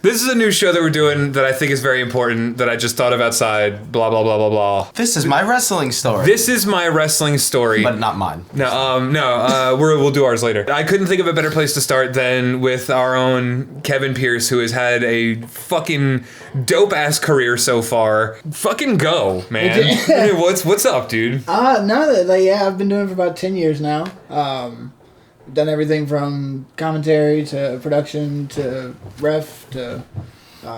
This is a new show that we're doing that I think is very important that I just thought of outside. Blah, blah, blah, blah, blah. This is my wrestling story. This is my wrestling story. But not mine. We'll do ours later. I couldn't think of a better place to start than with our own Kevin Pierce, who has had a fucking dope-ass career so far. Fucking go, man. What's up, dude? I've been doing it for about 10 years now. Done everything from commentary to production to ref to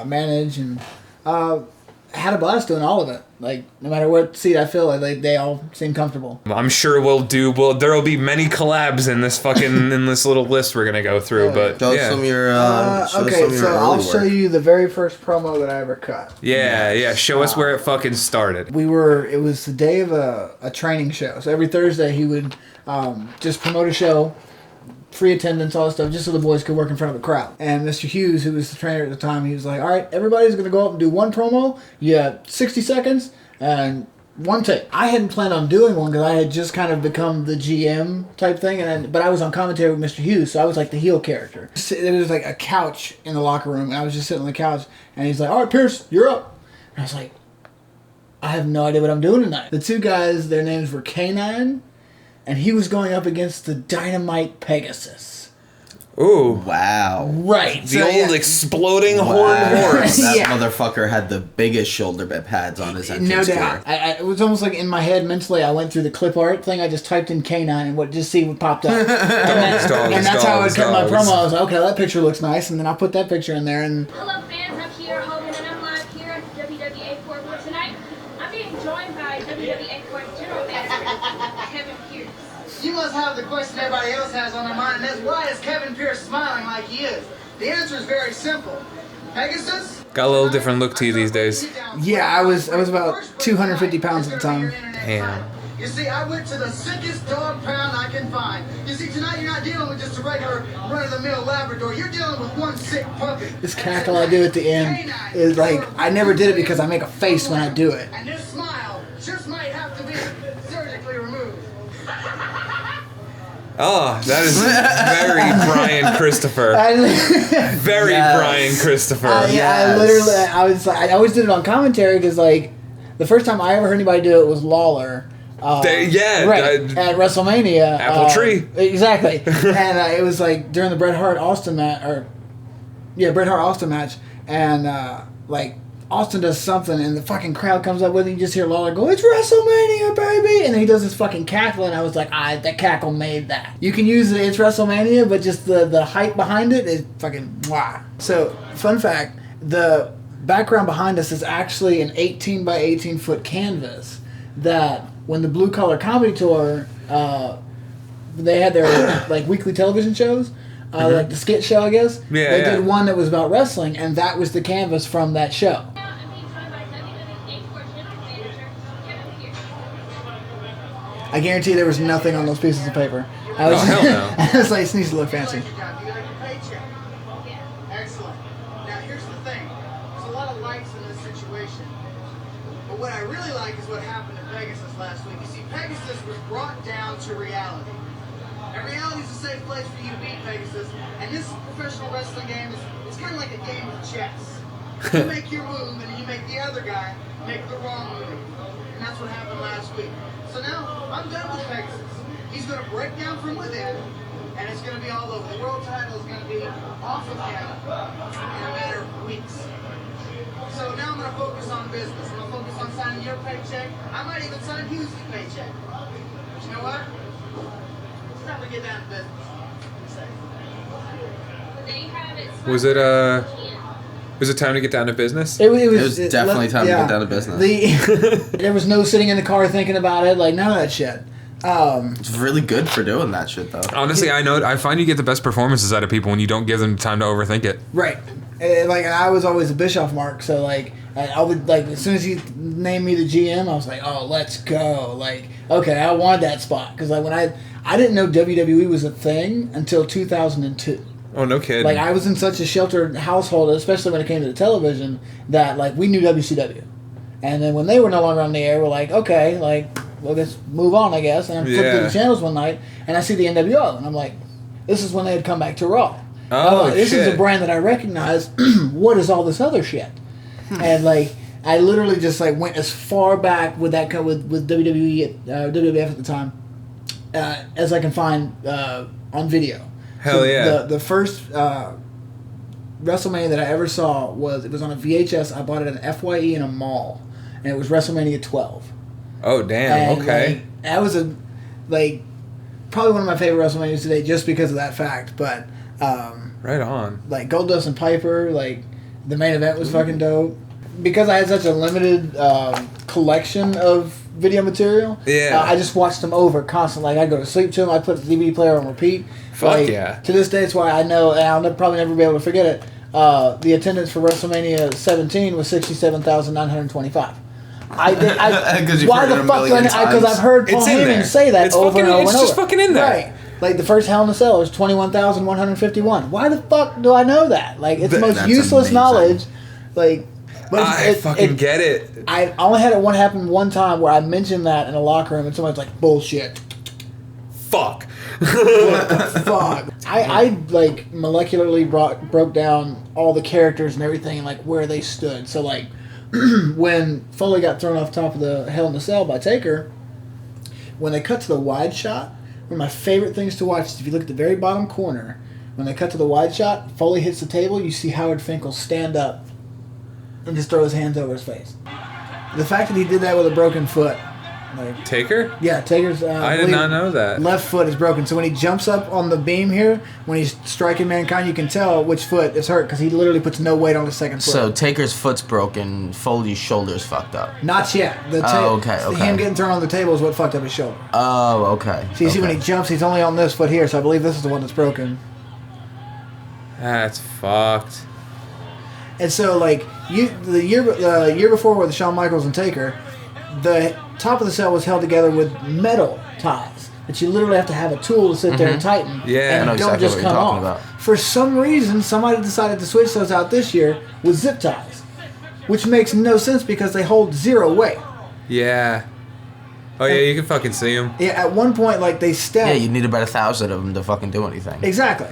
manage, and had a blast doing all of it. Like, no matter what seat I fill, they all seem comfortable. I'm sure there'll be many collabs in this fucking in this little list we're gonna go through. But show some of your I'll show you the very first promo that I ever cut. Yeah. Show us where it fucking started. It was the day of a training show. So every Thursday he would just promote a show, free attendance, all that stuff, just so the boys could work in front of a crowd. And Mr. Hughes, who was the trainer at the time, he was like, all right, everybody's going to go up and do one promo. You have 60 seconds and one take. I hadn't planned on doing one because I had just kind of become the GM type thing, but I was on commentary with Mr. Hughes, so I was like the heel character. There was like a couch in the locker room, and I was just sitting on the couch, and he's like, all right, Pierce, you're up. And I was like, I have no idea what I'm doing tonight. The two guys, their names were K9, and he was going up against the Dynamite Pegasus. Ooh. Wow. Right. The old exploding horn horse. That motherfucker had the biggest shoulder pads on his entrance. No doubt. It was almost like in my head mentally, I went through the clip art thing. I just typed in K9 and just see what popped up. and that's how I cut my promo. I was like, okay, that picture looks nice. And then I'll put that picture in there. And hello, fans. I'm here, Hogan, and I'm live here at the WWE Court tonight. I'm being joined by WWE Court General Manager Kevin Pierce. You must have the question everybody else has on their mind, and that's why is Kevin Pierce smiling like he is? The answer is very simple. Pegasus? Got a little different look to you these days. Yeah, I was about 250 pounds at the time. Damn. You see, I went to the sickest dog pound I can find. You see, tonight you're not dealing with just a regular run-of-the-mill Labrador. You're dealing with one sick puppy. This cackle I do at the end is like, I never did it because I make a face when I do it. And this smile just might have to be surgically removed. Oh, that is very Brian Christopher. Very Brian Christopher. I always did it on commentary because, like, the first time I ever heard anybody do it was Lawler. At WrestleMania. Apple Tree. Exactly. And it was like during the Bret Hart Austin match, and Austin does something, and the fucking crowd comes up with it. You just hear Lawler go, "It's WrestleMania, baby!" And then he does this fucking cackle, and I was like, that cackle made that. You can use "It's WrestleMania," but just the hype behind it is fucking wow. So, fun fact: the background behind us is actually an 18 by 18 foot canvas that when the Blue Collar Comedy Tour, they had their like weekly television shows. Like the skit show, I guess. They did one that was about wrestling, and that was the canvas from that show. I guarantee there was nothing on those pieces of paper. I was hell no. I was like, this needs to look fancy. Excellent. Now here's the thing. There's a lot of likes in this situation. But what I really like is what happened to Pegasus last week. You see, Pegasus was brought down to reality. And reality is a safe place for you to beat Pegasus. And this professional wrestling game is kind of like a game of chess. You make your move, and then you make the other guy make the wrong move. And that's what happened last week. So now, I'm done with Pegasus. He's going to break down from within, and it's going to be all over. The world title is going to be off of him in a matter of weeks. So now I'm going to focus on business. I'm going to focus on signing your paycheck. I might even sign Hughes' paycheck. But you know what? It's time to get down to business. Was it time to get down to business? It was definitely time to get down to business. There was no sitting in the car thinking about it, like none of that shit. It's really good for doing that shit, though. Honestly, I find you get the best performances out of people when you don't give them time to overthink it. Right. And I was always a Bischoff mark, so like I would like as soon as he named me the GM, I was like, oh, let's go. Like, okay, I wanted that spot because like when I didn't know WWE was a thing until 2002. Oh, no kidding. Like, I was in such a sheltered household, especially when it came to the television, that, like, we knew WCW. And then when they were no longer on the air, we're like, okay, like, well, let's move on, I guess. And I flipped through the channels one night, and I see the NWO, and I'm like, this is when they had come back to Raw. Oh, this is a shit. brand that I recognize. What is all this other shit? And like, I literally just like went as far back with that with WWE, WWF at the time, as I can find on video. Hell yeah. The first WrestleMania that I ever saw was on a VHS. I bought it at an FYE in a mall, and it was WrestleMania 12. Oh, damn. And, Okay. like, that was probably one of my favorite WrestleManias today, just because of that fact. But Right on. like Goldust and Piper, like the main event was fucking dope. Because I had such a limited collection of video material, Yeah. I just watched them over constantly. Like, I'd go to sleep to them. I'd put the DVD player on repeat. Fuck like, yeah. To this day, it's why I know, and I'll probably never be able to forget it. The attendance for WrestleMania 17 was 67,925. Why you've heard the it a fuck? million Because times. I've heard Paul It's in Heyman there. say that It's over fucking- and over it's and just over. fucking in there. Right. Like the first Hell in a Cell was 21,151. Why the fuck do I know that? Like, it's the most That's useless amazing. knowledge. Like, but I fucking get it. I only had it happen one time where I mentioned that in a locker room and somebody's like, bullshit. Fuck. Fuck. I like molecularly broke down all the characters and everything and like where they stood. So like when Foley got thrown off top of the Hell in a Cell by Taker, when they cut to the wide shot, one of my favorite things to watch is if you look at the very bottom corner, when they cut to the wide shot, Foley hits the table, you see Howard Finkel stand up and just throw his hands over his face. The fact that he did that with a broken foot, like, Taker? yeah, Taker's. I did not know that. Left foot is broken, so when he jumps up on the beam here, when he's striking Mankind, you can tell which foot is hurt because he literally puts no weight on his second foot. So Taker's foot's broken. Foley's shoulder's fucked up. Not yet. Okay. Him getting thrown on the table is what fucked up his shoulder. Oh, okay. So you see when he jumps, he's only on this foot here, so I believe this is the one that's broken. That's fucked. And so, like, the year before with Shawn Michaels and Taker, the top of the cell was held together with metal ties that you literally have to have a tool to sit there and tighten. Yeah. and I know don't exactly just what you're come off. talking about. For some reason, somebody decided to switch those out this year with zip ties, which makes no sense because they hold zero weight. Yeah. Oh, yeah, you can fucking see him. Yeah, at one point, like, they stepped. Yeah, you need about 1,000 of them to fucking do anything. Exactly.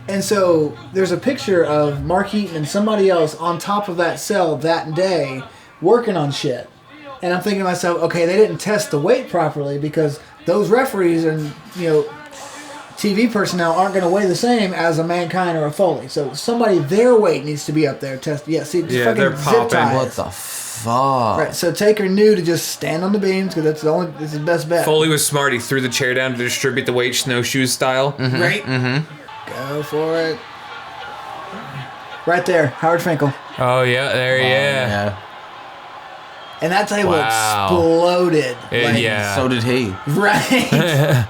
And so there's a picture of Mark Heaton and somebody else on top of that cell that day working on shit. And I'm thinking to myself, okay, they didn't test the weight properly because those referees and, TV personnel aren't going to weigh the same as a Mankind or a Foley. So somebody their weight needs to be up there tested. Yeah, see, Yeah, fucking they're zip popping. ties. What the fuck? Right, so Taker knew to just stand on the beams because it's his best bet. Foley was smart. He threw the chair down to distribute the weight snowshoes style. Right? Mm-hmm. Go for it. Right there, Howard Finkel. Oh, yeah, there, Yeah. And that table Wow. exploded. Yeah. So did he. Right.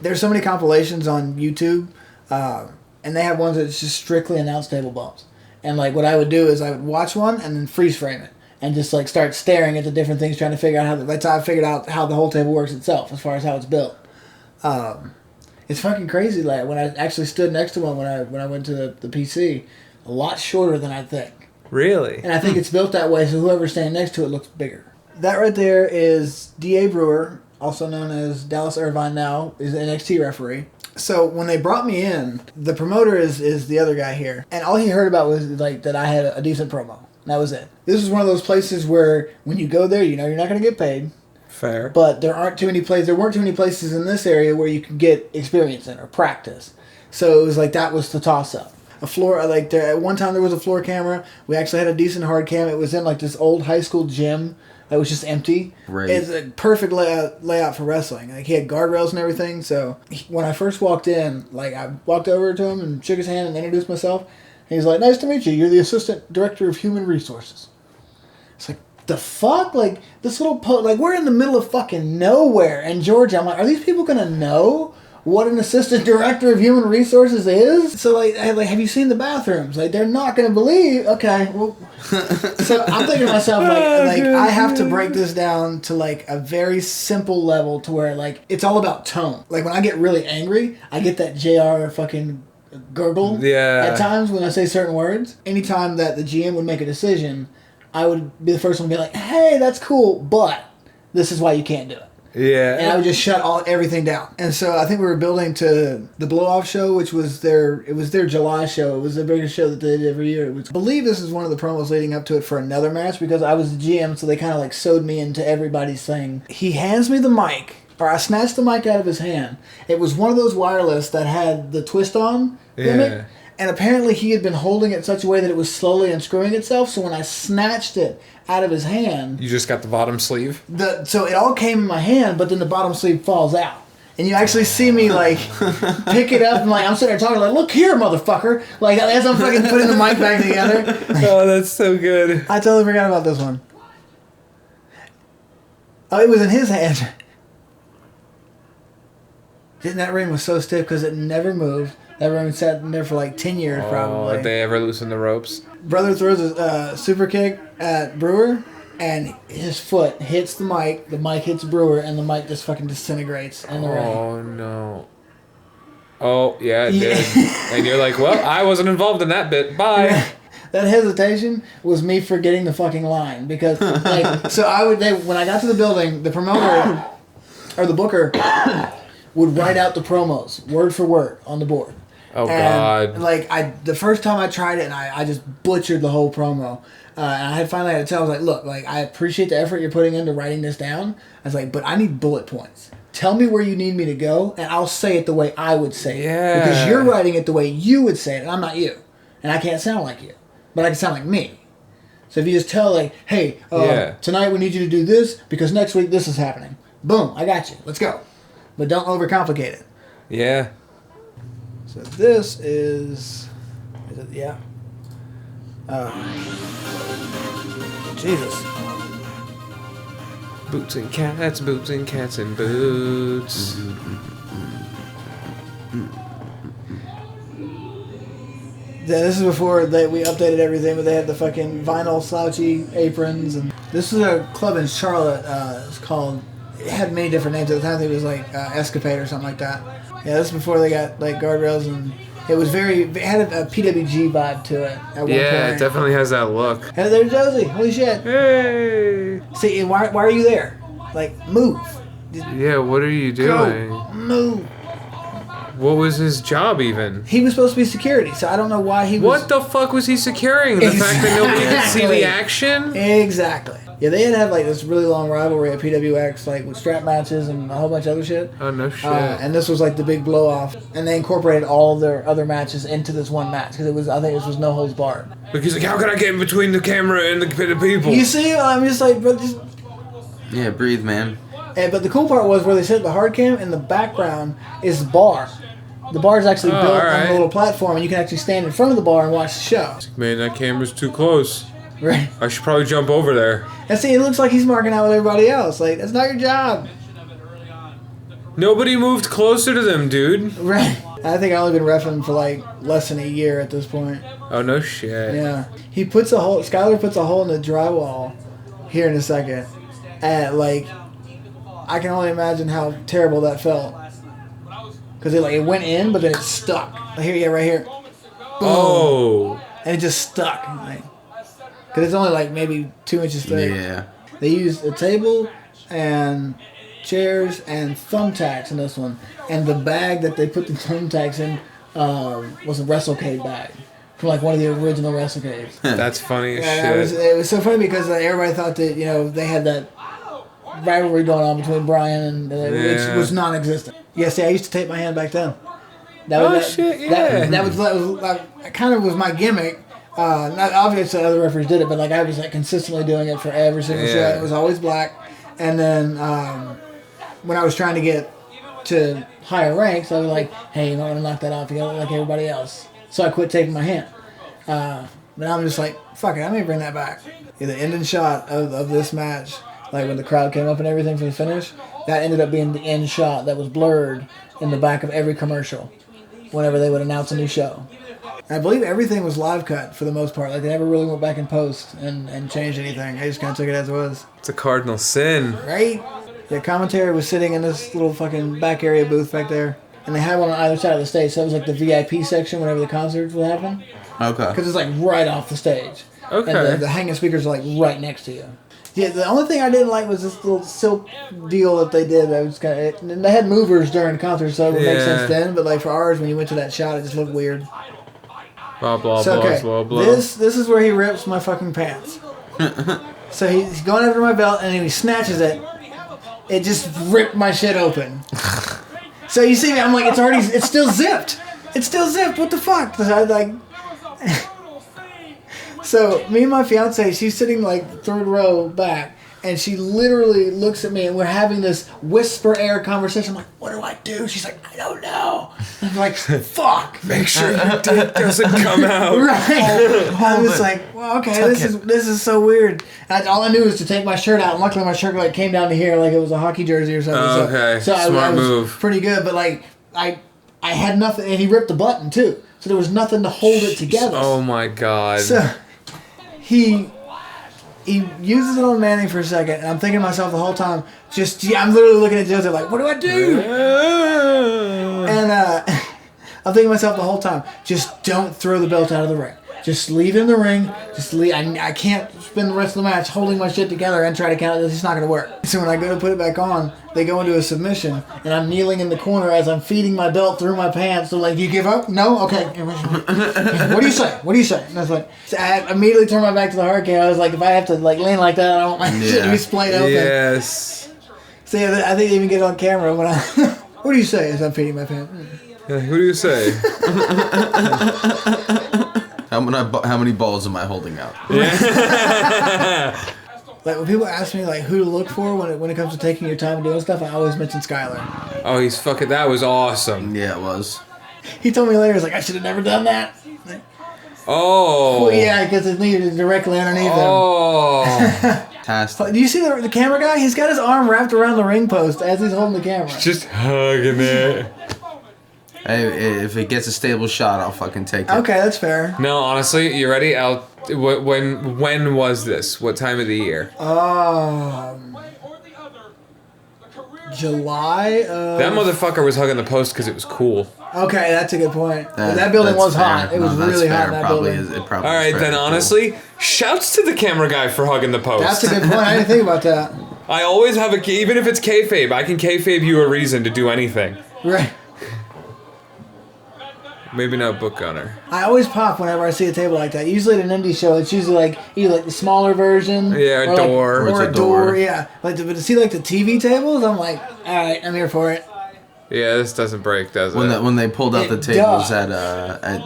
There's so many compilations on YouTube, and they have ones that's just strictly announce table bumps. And like what I would do is I would watch one and then freeze frame it and just like start staring at the different things, trying to figure out that's how I figured out how the whole table works itself as far as how it's built. It's fucking crazy. Like when I actually stood next to one when I went to the PC, a lot shorter than I think. Really? And I think it's built that way so whoever's standing next to it looks bigger. That right there is D.A. Brewer, also known as Dallas Irvine now, is an NXT referee. So when they brought me in, the promoter is the other guy here. And all he heard about was like that I had a decent promo. And that was it. This is one of those places where when you go there, you know you're not going to get paid. Fair. But there weren't too many places in this area where you could get experience in or practice. So it was like that was the toss-up. A floor, like at one time there was a floor camera. We actually had a decent hard cam. It was in like this old high school gym that was just empty. Right. It's a perfect layout for wrestling. Like he had guardrails and everything. So when I first walked in, like I walked over to him and shook his hand and introduced myself. And he's like, "Nice to meet you. You're the assistant director of human resources." It's like, the fuck? Like this little like we're in the middle of fucking nowhere in Georgia. I'm like, are these people gonna know what an assistant director of human resources is? So like have you seen the bathrooms? Like they're not gonna believe. Okay, well, so I'm thinking to myself like I have to break this down to like a very simple level to where like it's all about tone. Like when I get really angry, I get that JR fucking gurgle. Yeah. At times when I say certain words, anytime that the GM would make a decision, I would be the first one to be like, "Hey, that's cool, but this is why you can't do it." Yeah. And I would just shut everything down. And so I think we were building to the blow-off show, which was their July show. It was the biggest show that they did every year. I believe this is one of the promos leading up to it for another match because I was the GM, so they kind of like sewed me into everybody's thing. He hands me the mic, or I snatched the mic out of his hand. It was one of those wireless that had the twist-on gimmick. And apparently he had been holding it in such a way that it was slowly unscrewing itself. So when I snatched it out of his hand... You just got the bottom sleeve? So it all came in my hand, but then the bottom sleeve falls out. And you actually see me, like, pick it up and, like, I'm sitting there talking, like, look here, motherfucker. Like, as I'm fucking putting the mic back together. Oh, that's so good. I totally forgot about this one. Oh, it was in his hand. Didn't that ring was so stiff because it never moved. That ring sat in there for like 10 years, probably. Did they ever loosen the ropes? Brother throws a super kick at Brewer, and his foot hits the mic hits Brewer, and the mic just fucking disintegrates in the ring. Oh, no. Oh, yeah, it did. And you're like, well, I wasn't involved in that bit. Bye. That hesitation was me forgetting the fucking line. Because, like, so when I got to the building, the promoter, or the booker, would write out the promos, word for word, on the board. Oh, and, God. like, the first time I tried it, and I just butchered the whole promo. And I finally had to tell, I was like, look, like, I appreciate the effort you're putting into writing this down. I was like, but I need bullet points. Tell me where you need me to go, and I'll say it the way I would say it. Yeah. Because you're writing it the way you would say it, and I'm not you. And I can't sound like you. But I can sound like me. So if you just tell, like, hey, tonight we need you to do this, because next week this is happening. Boom, I got you. Let's go. But don't overcomplicate it. Yeah. So this is it, yeah. Jesus. Boots and cats and boots. Yeah, this is before we updated everything, but they had the fucking vinyl slouchy aprons. And this is a club in Charlotte. It's called, it had many different names. At the time, I think it was like Escapade or something like that. Yeah, this is before they got like guardrails, and it had a PWG vibe to it at one point. Yeah, it definitely has that look. Hey, there's Josie. Holy shit. Hey! See, why are you there? Like, move. Yeah, what are you doing? Go. Move. What was his job even? He was supposed to be security, so I don't know why he was... What the fuck was he securing? The fact that nobody could see the action? Exactly. Yeah, they had like this really long rivalry at PWX, like with strap matches and a whole bunch of other shit. Oh, no shit. And this was like the big blow off, and they incorporated all of their other matches into this one match because I think this was no holds barred. Because like, how can I get in between the camera and the people? You see, I'm just like, bro, just... Yeah, breathe, man. But the cool part was where they set the hard cam in the background is the bar. The bar is actually built on a little platform, and you can actually stand in front of the bar and watch the show. Man, that camera's too close. Right. I should probably jump over there. And see, it looks like he's marking out with everybody else. Like, that's not your job. Nobody moved closer to them, dude. Right. I think I've only been reffing for like less than a year at this point. Oh, no shit. Yeah. Skylar puts a hole in the drywall here in a second. And like, I can only imagine how terrible that felt. Because it went in, but then it stuck. Right here. Boom. Oh. And it just stuck. Because it's only like maybe 2 inches thick. Yeah. They used a table and chairs and thumbtacks in this one. And the bag that they put the thumbtacks in was a WrestleCade bag. From like one of the original WrestleCades. That's funny as shit. It was so funny because everybody thought that, they had that rivalry going on between Brian and which was non-existent. Yeah, see, I used to tape my hand back then. That kind of was my gimmick. Not obviously other referees did it, but like I was like consistently doing it for every single show. It was always black. And then when I was trying to get to higher ranks, I was like, hey, you might want to knock that off. You gotta look like everybody else. So I quit taping my hand. But I'm just like, fuck it, I may bring that back. Yeah, the ending shot of this match, like when the crowd came up and everything for the finish, that ended up being the end shot that was blurred in the back of every commercial whenever they would announce a new show. And I believe everything was live cut for the most part. Like they never really went back in post and changed anything. They just kind of took it as it was. It's a cardinal sin. Right? The commentary was sitting in this little fucking back area booth back there. And they had one on either side of the stage. So it was like the VIP section whenever the concerts would happen. Okay. Because it's like right off the stage. Okay. And the hanging speakers are like right next to you. Yeah, the only thing I didn't like was this little silk deal that they did. That was kind of, and they had movers during the concert, so it would make sense then. But like for ours, when you went to that shot, it just looked weird. Blah blah So okay, blah blah. this is where he rips my fucking pants. So he's going after my belt, and then he snatches it. It just ripped my shit open. So you see me, I'm like, it's still zipped. It's still zipped. What the fuck? So I like. So me and my fiance, she's sitting like third row back, and she literally looks at me, and we're having this whisper air conversation. I'm like, what do I do? She's like, I don't know. I'm like, fuck. Make sure your dick doesn't come out. Right. I was like, well, okay, this is so weird. And all I knew was to take my shirt out, and luckily my shirt like came down to here like it was a hockey jersey or something. Oh, okay. So Smart I was move. pretty good, but like I had nothing, and he ripped the button too, so there was nothing to hold it together. Oh my god. So he uses it on Manning for a second, and I'm thinking to myself the whole time, I'm literally looking at Joseph like, what do I do? And I'm thinking to myself the whole time, just don't throw the belt out of the ring. Just leave it in the ring. Just leave. I can't spend the rest of the match holding my shit together and try to count it. It's not going to work. So when I go to put it back on, they go into a submission, and I'm kneeling in the corner as I'm feeding my belt through my pants. So like, you give up? No? Okay. What do you say? What do you say? And I was like, so I immediately turned my back to the hurricane. I was like, if I have to like lean like that, I don't want my shit to be splayed open. Yes. So yeah, I think they even get it on camera when I. What do you say as I'm feeding my pants? Who do you say? How many balls am I holding out? Like when people ask me like who to look for when it comes to taking your time and doing stuff, I always mention Skylar. Oh, he's fucking. That was awesome. Yeah, it was. He told me later, he's like, I should have never done that. Like, Oh. well, yeah, because it needed directly underneath him. Oh. Fantastic. Do you see the camera guy? He's got his arm wrapped around the ring post as he's holding the camera. Just hugging it. Hey, if it gets a stable shot, I'll fucking take it. Okay, that's fair. No, honestly, you ready? When was this? What time of the year? July of... That motherfucker was hugging the post because it was cool. Okay, that's a good point. That building that's was hot. fair. It was No, that's really hot fair. in that Probably building. It probably All is right, very then cool. honestly, shouts to the camera guy for hugging the post. That's a good point. I didn't think about that. I always have even if it's kayfabe, I can kayfabe you a reason to do anything. Right. Maybe not book gunner. I always pop whenever I see a table like that. Usually at an indie show, it's usually like either like the smaller version, Yeah, a or door. like, or It's a a door. door. Yeah, like but to see like the TV tables, I'm like, all right, I'm here for it. Yeah, this doesn't break, does it? When they pulled out the It tables does. at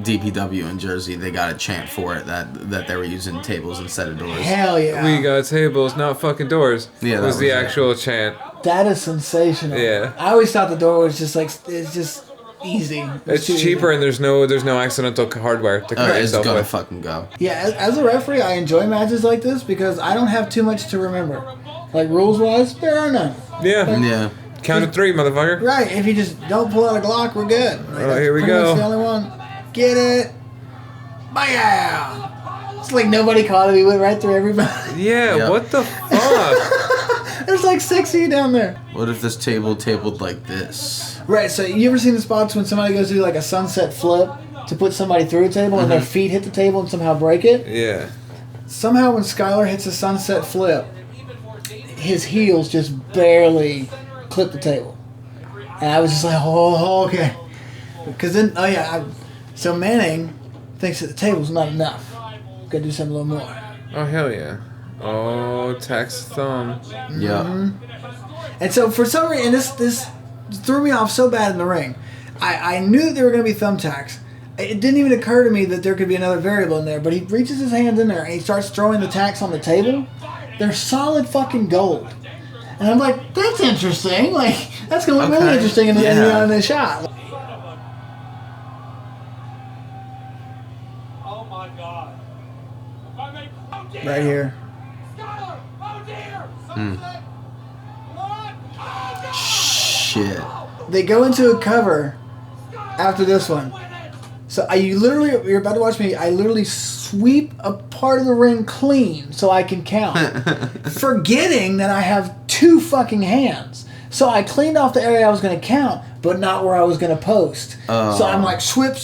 DPW in Jersey, they got a chant for it that they were using tables instead of doors. Hell yeah, We got tables, not fucking doors. Yeah, that was the was it. actual chant. that is sensational. Yeah. I always thought the door was just like it's just easy. It's too cheaper easy. and there's no accidental hardware to cover It's yourself gonna with. fucking go. Yeah, as a referee, I enjoy matches like this because I don't have too much to remember. Like rules wise, there are none. Yeah. Yeah. Count to 3, motherfucker. Right, if you just don't pull out a Glock, we're good. Like, Oh, that's here we pretty go. much the only one. Get it. Bam! It's like nobody caught it. He went right through everybody. Yeah, Yep. what the fuck? There's like 6 of you down there. What if this tabled like this? Right, so you ever seen the spots when somebody goes to do like a sunset flip to put somebody through a table and their feet hit the table and somehow break it? Yeah. Somehow when Skylar hits a sunset flip, his heels just barely clip the table. And I was just like, oh, okay. Because then, so Manning thinks that the table's not enough. Gotta do something a little more. Oh, hell yeah. Oh, tax thumb. Yeah. And so for some reason, this threw me off so bad in the ring. I knew that there were going to be thumbtacks. It didn't even occur to me that there could be another variable in there, but he reaches his hand in there and he starts throwing the tacks on the table. They're solid fucking gold. And I'm like, that's interesting. Like, that's going to look really Okay. interesting in the shot. Oh my God. If I make, oh dear. Right here. Skylar, oh dear. Sunset. What? Oh no. Shit. They go into a cover after this one. So you're about to watch me, I literally sweep a part of the ring clean so I can count. Forgetting that I have 2 fucking hands. So I cleaned off the area I was going to count, but not where I was going to post. So I'm like, swip,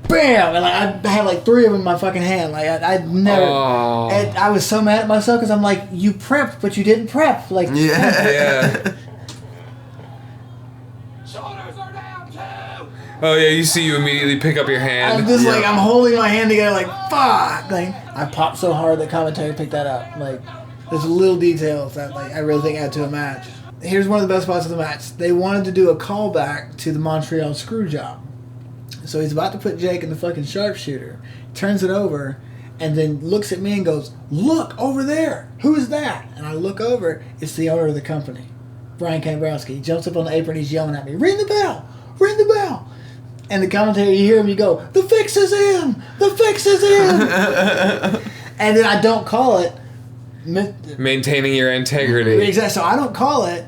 bam, and I had like 3 of them in my fucking hand. Like I'd never. Oh. And I was so mad at myself because I'm like, you prepped, but you didn't prep. Like Yeah. Shoulders are down too. Oh yeah, you see, you immediately pick up your hand. I'm just Yeah. like, I'm holding my hand together like, fuck. Like, I popped so hard that commentary picked that up. Like, there's little details that like I really think add to a match. Here's one of the best parts of the match. They wanted to do a callback to the Montreal screw job. So he's about to put Jake in the fucking sharpshooter, turns it over, and then looks at me and goes, look, over there. Who's that? And I look over, it's the owner of the company, Brian Kambrowski. He jumps up on the apron, he's yelling at me, ring the bell, ring the bell. And the commentator, you hear him, you go, the fix is in, the fix is in. And then I don't call it. Maintaining your integrity. Exactly. So I don't call it.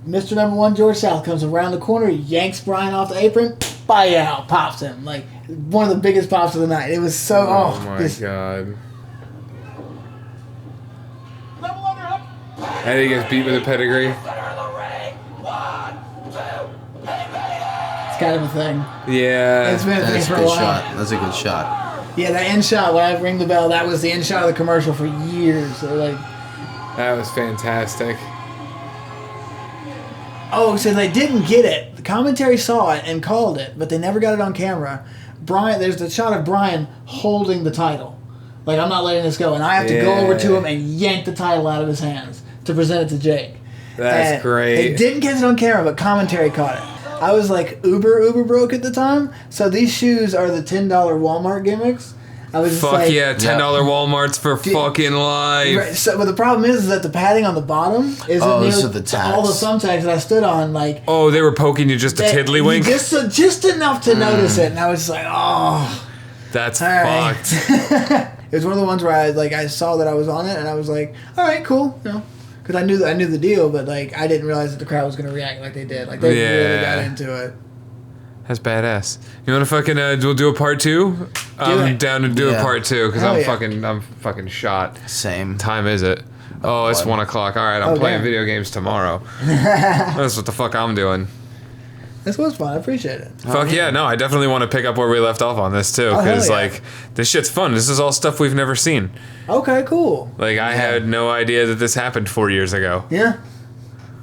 Mr. Number 1, George South, comes around the corner, yanks Brian off the apron, out, pops him. Like, one of the biggest pops of the night. It was so, Oh my god. Double underhook. And he gets beat with a pedigree. Center of the ring. 1, 2. He made it. It's kind of a thing. Yeah. It's been a thing That's a for a good while. shot. That's a good shot. Yeah, that end shot, when I ring the bell, that was the end shot of the commercial for years. So, like, That was fantastic. oh, so they didn't get it. The commentary saw it and called it, but they never got it on camera. Brian, there's the shot of Brian holding the title. Like, I'm not letting this go. And I have to go over to him and yank the title out of his hands to present it to Jake. That's And great. They didn't get it on camera, but commentary caught it. I was like uber broke at the time. So these shoes are the $10 Walmart gimmicks. I was just Fuck like, yeah, $10 Walmarts for fucking life. Right, so, but the problem is that the padding on the bottom isn't Oh, near so the all the tags. thumbtags that I stood on. Like, Oh, they were poking you just a tiddlywink? just enough to notice it, and I was just like, oh, That's all right. fucked. It was one of the ones where I saw that I was on it, and I was like, all right, cool, you know, because I knew the deal, but like I didn't realize that the crowd was going to react like they did. Like they really got into it. That's badass. You want to fucking we'll do a part 2? I'm it. down to do a Yeah. part 2 because Hell I'm yeah. fucking shot. Same. Time is it? Oh, it's 1 o'clock. All right, I'm Oh, playing damn. video games tomorrow. That's what the fuck I'm doing. This was fun. I appreciate it. Fuck yeah, no, I definitely want to pick up where we left off on this too, hell because yeah. like this shit's fun. This is all stuff we've never seen. Okay, cool. Like I had no idea that this happened 4 years ago. Yeah.